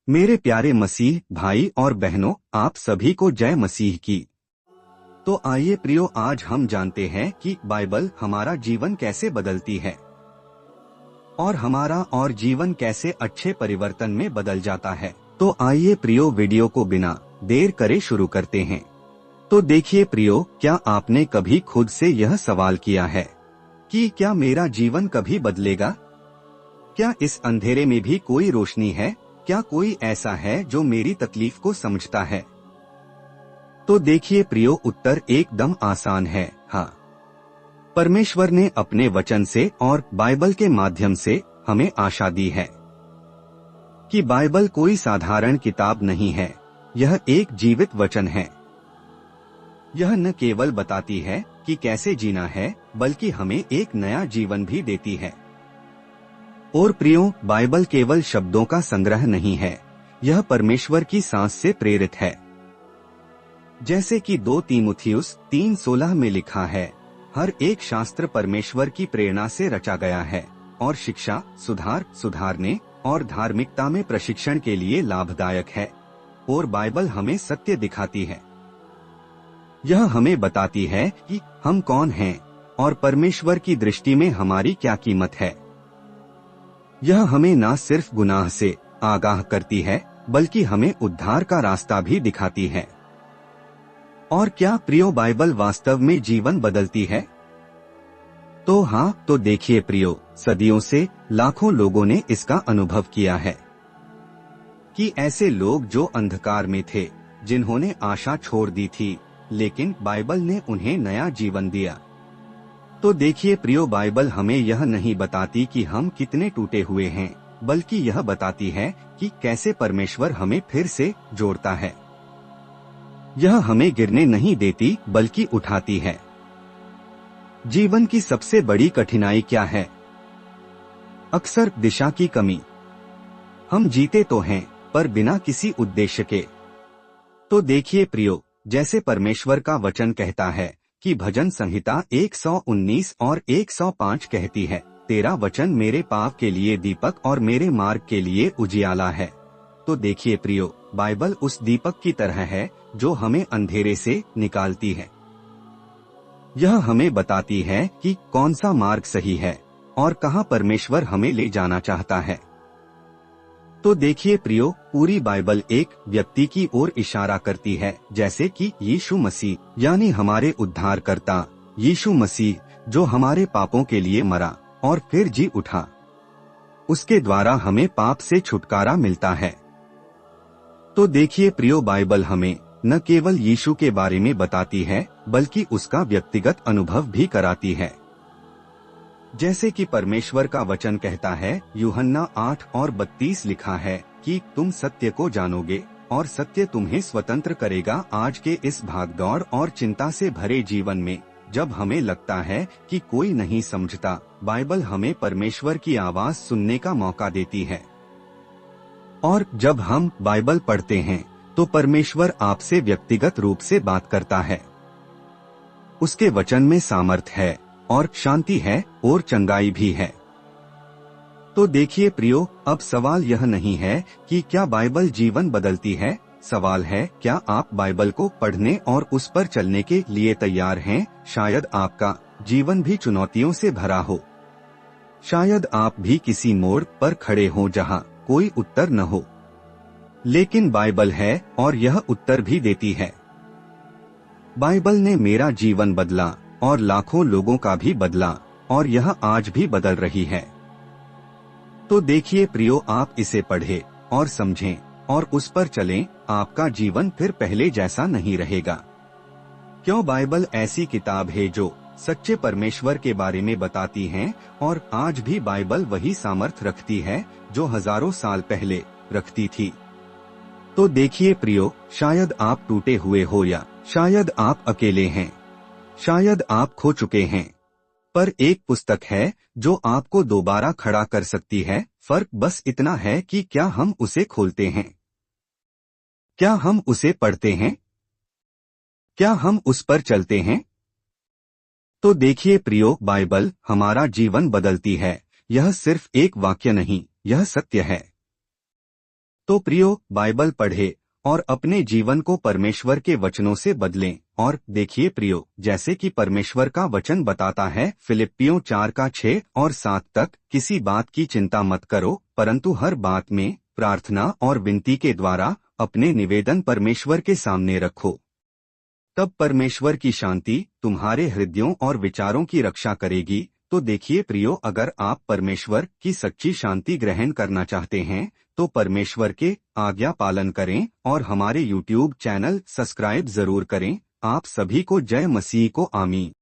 मेरे प्यारे मसीह भाई और बहनों, आप सभी को जय मसीह की। तो आइए प्रियो, आज हम जानते हैं कि बाइबल हमारा जीवन कैसे बदलती है और हमारा और जीवन कैसे अच्छे परिवर्तन में बदल जाता है। तो आइए प्रियो, वीडियो को बिना देर करे शुरू करते हैं। तो देखिए प्रियो, क्या आपने कभी खुद से यह सवाल किया है कि क्या मेरा जीवन कभी बदलेगा? क्या इस अंधेरे में भी कोई रोशनी है? क्या कोई ऐसा है जो मेरी तकलीफ को समझता है? तो देखिए प्रियो, उत्तर एकदम आसान है, हाँ। परमेश्वर ने अपने वचन से और बाइबल के माध्यम से हमें आशा दी है कि बाइबल कोई साधारण किताब नहीं है, यह एक जीवित वचन है। यह न केवल बताती है कि कैसे जीना है, बल्कि हमें एक नया जीवन भी देती है। और प्रियो, बाइबल केवल शब्दों का संग्रह नहीं है, यह परमेश्वर की सांस से प्रेरित है। जैसे कि 2 तीमुथियुस 3:16 में लिखा है, हर एक शास्त्र परमेश्वर की प्रेरणा से रचा गया है और शिक्षा, सुधारने और धार्मिकता में प्रशिक्षण के लिए लाभदायक है। और बाइबल हमें सत्य दिखाती है। यह हमें बताती है कि हम कौन हैं और परमेश्वर की दृष्टि में हमारी क्या कीमत है। यह हमें न सिर्फ गुनाह से आगाह करती है, बल्कि हमें उद्धार का रास्ता भी दिखाती है। और क्या प्रियो, बाइबल वास्तव में जीवन बदलती है? तो हाँ, तो देखिए प्रियो, सदियों से लाखों लोगों ने इसका अनुभव किया है कि ऐसे लोग जो अंधकार में थे, जिन्होंने आशा छोड़ दी थी, लेकिन बाइबल ने उन्हें नया जीवन दिया। तो देखिए प्रियो, बाइबल हमें यह नहीं बताती कि हम कितने टूटे हुए हैं, बल्कि यह बताती है कि कैसे परमेश्वर हमें फिर से जोड़ता है। यह हमें गिरने नहीं देती, बल्कि उठाती है। जीवन की सबसे बड़ी कठिनाई क्या है? अक्सर दिशा की कमी। हम जीते तो हैं, पर बिना किसी उद्देश्य के। तो देखिए प्रियो, जैसे परमेश्वर का वचन कहता है कि भजन संहिता 119 और 105 कहती है, तेरा वचन मेरे पाप के लिए दीपक और मेरे मार्ग के लिए उजियाला है। तो देखिए प्रियो, बाइबल उस दीपक की तरह है जो हमें अंधेरे से निकालती है। यह हमें बताती है कि कौन सा मार्ग सही है और कहां परमेश्वर हमें ले जाना चाहता है। तो देखिए प्रियो, पूरी बाइबल एक व्यक्ति की ओर इशारा करती है, जैसे कि यीशु मसीह, यानी हमारे उद्धारकर्ता यीशु मसीह, जो हमारे पापों के लिए मरा और फिर जी उठा। उसके द्वारा हमें पाप से छुटकारा मिलता है। तो देखिए प्रियो, बाइबल हमें न केवल यीशु के बारे में बताती है, बल्कि उसका व्यक्तिगत अनुभव भी कराती है। जैसे कि परमेश्वर का वचन कहता है, यूहन्ना 8:32 लिखा है कि तुम सत्य को जानोगे और सत्य तुम्हें स्वतंत्र करेगा। आज के इस भागदौड़ और चिंता से भरे जीवन में, जब हमें लगता है कि कोई नहीं समझता, बाइबल हमें परमेश्वर की आवाज सुनने का मौका देती है। और जब हम बाइबल पढ़ते हैं, तो परमेश्वर आपसे व्यक्तिगत रूप से बात करता है। उसके वचन में सामर्थ है और शांति है और चंगाई भी है। तो देखिए प्रियो, अब सवाल यह नहीं है कि क्या बाइबल जीवन बदलती है। सवाल है, क्या आप बाइबल को पढ़ने और उस पर चलने के लिए तैयार हैं? शायद आपका जीवन भी चुनौतियों से भरा हो। शायद आप भी किसी मोड़ पर खड़े हो जहां कोई उत्तर न हो, लेकिन बाइबल है और यह उत्तर भी देती है। बाइबल ने मेरा जीवन बदला और लाखों लोगों का भी बदला, और यह आज भी बदल रही है। तो देखिए प्रियो, आप इसे पढ़ें और समझें और उस पर चलें। आपका जीवन फिर पहले जैसा नहीं रहेगा। क्यों, बाइबल ऐसी किताब है जो सच्चे परमेश्वर के बारे में बताती है, और आज भी बाइबल वही सामर्थ रखती है जो हजारों साल पहले रखती थी। तो देखिए प्रियो, शायद आप टूटे हुए हो, या शायद आप अकेले हैं, शायद आप खो चुके हैं, पर एक पुस्तक है जो आपको दोबारा खड़ा कर सकती है। फर्क बस इतना है कि क्या हम उसे खोलते हैं, क्या हम उसे पढ़ते हैं, क्या हम उस पर चलते हैं। तो देखिए प्रियो, बाइबल हमारा जीवन बदलती है। यह सिर्फ एक वाक्य नहीं, यह सत्य है। तो प्रियो, बाइबल पढ़े और अपने जीवन को परमेश्वर के वचनों से बदलें। और देखिए प्रियो, जैसे कि परमेश्वर का वचन बताता है फिलिप्पियों 4:6 और 7 तक, किसी बात की चिंता मत करो, परंतु हर बात में प्रार्थना और विनती के द्वारा अपने निवेदन परमेश्वर के सामने रखो। तब परमेश्वर की शांति तुम्हारे हृदयों और विचारों की रक्षा करेगी। तो देखिए प्रियो, अगर आप परमेश्वर की सच्ची शांति ग्रहण करना चाहते हैं तो परमेश्वर के आज्ञा पालन करें और हमारे YouTube चैनल सब्सक्राइब जरूर करें। आप सभी को जय मसीह को आमीन।